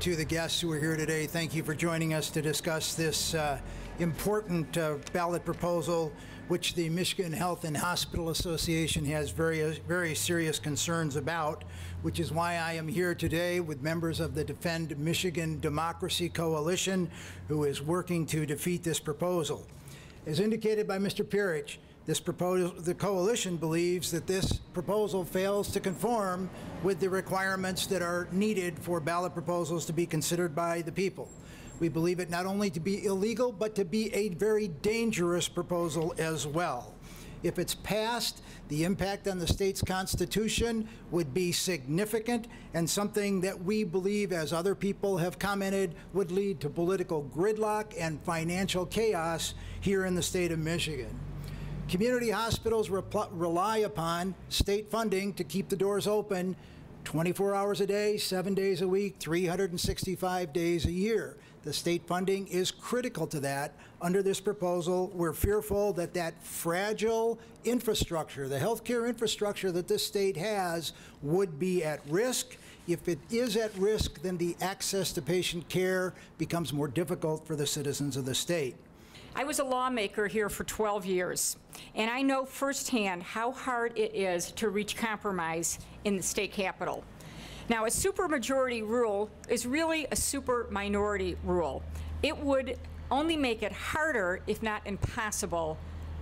To the guests who are here today, thank you for joining us to discuss this important ballot proposal, which the Michigan Health and Hospital Association has very serious concerns about, which is why I am here today with members of the Defend Michigan Democracy Coalition, who is working to defeat this proposal. As indicated by Mr. Peerage, the coalition believes that this proposal fails to conform with the requirements that are needed for ballot proposals to be considered by the people. We believe it not only to be illegal, but to be a very dangerous proposal as well. If it's passed, the impact on the state's constitution would be significant and something that we believe, as other people have commented, would lead to political gridlock and financial chaos here in the state of Michigan. Community hospitals rely upon state funding to keep the doors open 24 hours a day, 7 days a week, 365 days a year. The state funding is critical to that. Under this proposal, we're fearful that that fragile infrastructure, the healthcare infrastructure that this state has, would be at risk. If it is at risk, then the access to patient care becomes more difficult for the citizens of the state. I was a lawmaker here for 12 years, and I know firsthand how hard it is to reach compromise in the state capitol. Now, a supermajority rule is really a super minority rule. It would only make it harder, if not impossible,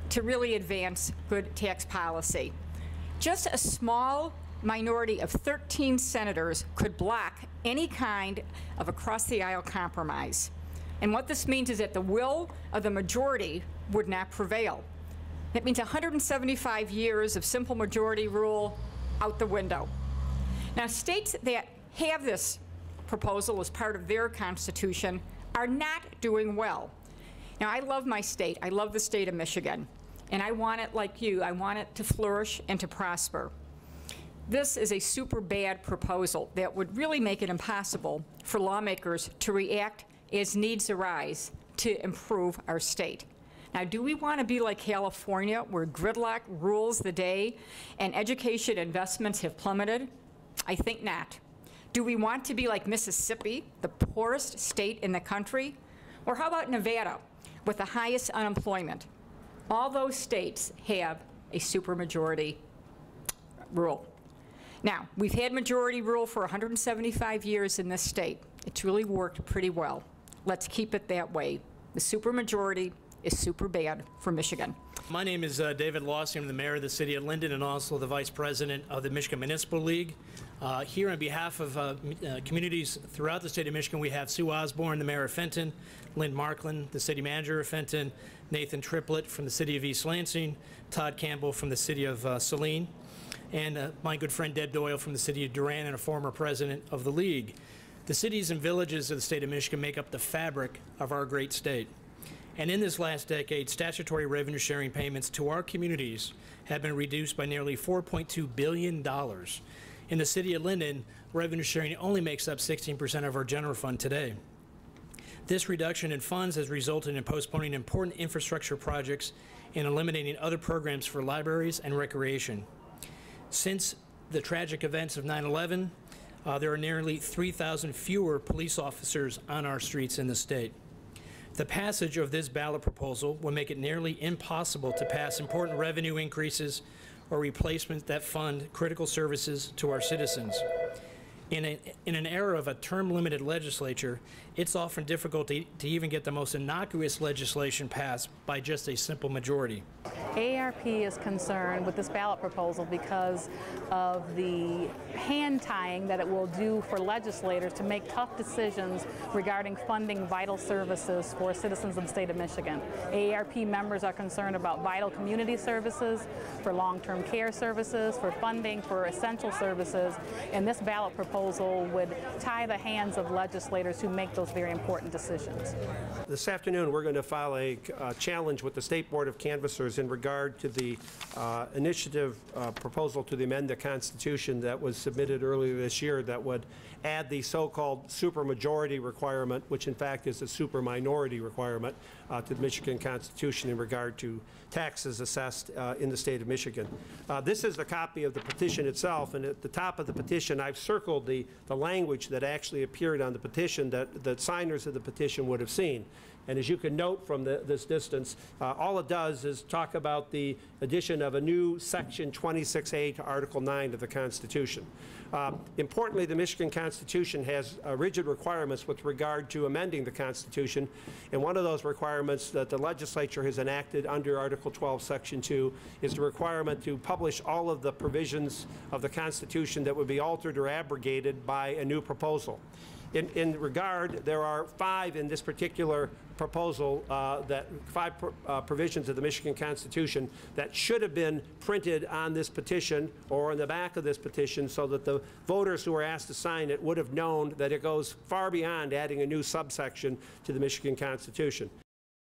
to really advance good tax policy. Just a small minority of 13 senators could block any kind of across-the-aisle compromise. And what this means is that the will of the majority would not prevail. That means 175 years of simple majority rule out the window. Now, states that have this proposal as part of their constitution are not doing well. Now, I love my state. I love the state of Michigan. And I want it, like you, I want it to flourish and to prosper. This is a super bad proposal that would really make it impossible for lawmakers to react as needs arise to improve our state. Now, do we want to be like California, where gridlock rules the day and education investments have plummeted? I think not. Do we want to be like Mississippi, the poorest state in the country? Or how about Nevada, with the highest unemployment? All those states have a supermajority rule. Now, we've had majority rule for 175 years in this state. It's really worked pretty well. Let's keep it that way. The supermajority is super bad for Michigan. My name is David Lawson. I'm the mayor of the city of Linden and also the vice president of the Michigan Municipal League. Here on behalf of communities throughout the state of Michigan, we have Sue Osborne, the mayor of Fenton, Lynn Markland, the city manager of Fenton, Nathan Triplett from the city of East Lansing, Todd Campbell from the city of Saline, and my good friend Deb Doyle from the city of Durant and a former president of the league. The cities and villages of the state of Michigan make up the fabric of our great state. And in this last decade, statutory revenue sharing payments to our communities have been reduced by nearly $4.2 billion. In the city of Linden, revenue sharing only makes up 16% of our general fund today. This reduction in funds has resulted in postponing important infrastructure projects and eliminating other programs for libraries and recreation. Since the tragic events of 9/11, there are nearly 3,000 fewer police officers on our streets in the state. The passage of this ballot proposal will make it nearly impossible to pass important revenue increases or replacements that fund critical services to our citizens. In an era of a term-limited legislature, it's often difficult to even get the most innocuous legislation passed by just a simple majority. AARP is concerned with this ballot proposal because of the hand-tying that it will do for legislators to make tough decisions regarding funding vital services for citizens of the state of Michigan. AARP members are concerned about vital community services, for long-term care services, for funding for essential services, and this ballot proposal would tie the hands of legislators who make those very important decisions. This afternoon we're going to file a challenge with the State Board of Canvassers in regard to the initiative proposal to amend the Constitution that was submitted earlier this year that would add the so-called supermajority requirement, which in fact is a superminority requirement, to the Michigan Constitution in regard to taxes assessed in the state of Michigan. This is a copy of the petition itself, and at the top of the petition I've circled the language that actually appeared on the petition that the signers of the petition would have seen. And as you can note from this distance, all it does is talk about the addition of a new Section 26A to Article 9 of the Constitution. Importantly, the Michigan Constitution has rigid requirements with regard to amending the Constitution, and one of those requirements that the legislature has enacted under Article 12, Section 2 is the requirement to publish all of the provisions of the Constitution that would be altered or abrogated by a new proposal. In regard, there are 5 in this particular proposal, provisions of the Michigan Constitution that should have been printed on this petition or on the back of this petition so that the voters who were asked to sign it would have known that it goes far beyond adding a new subsection to the Michigan Constitution.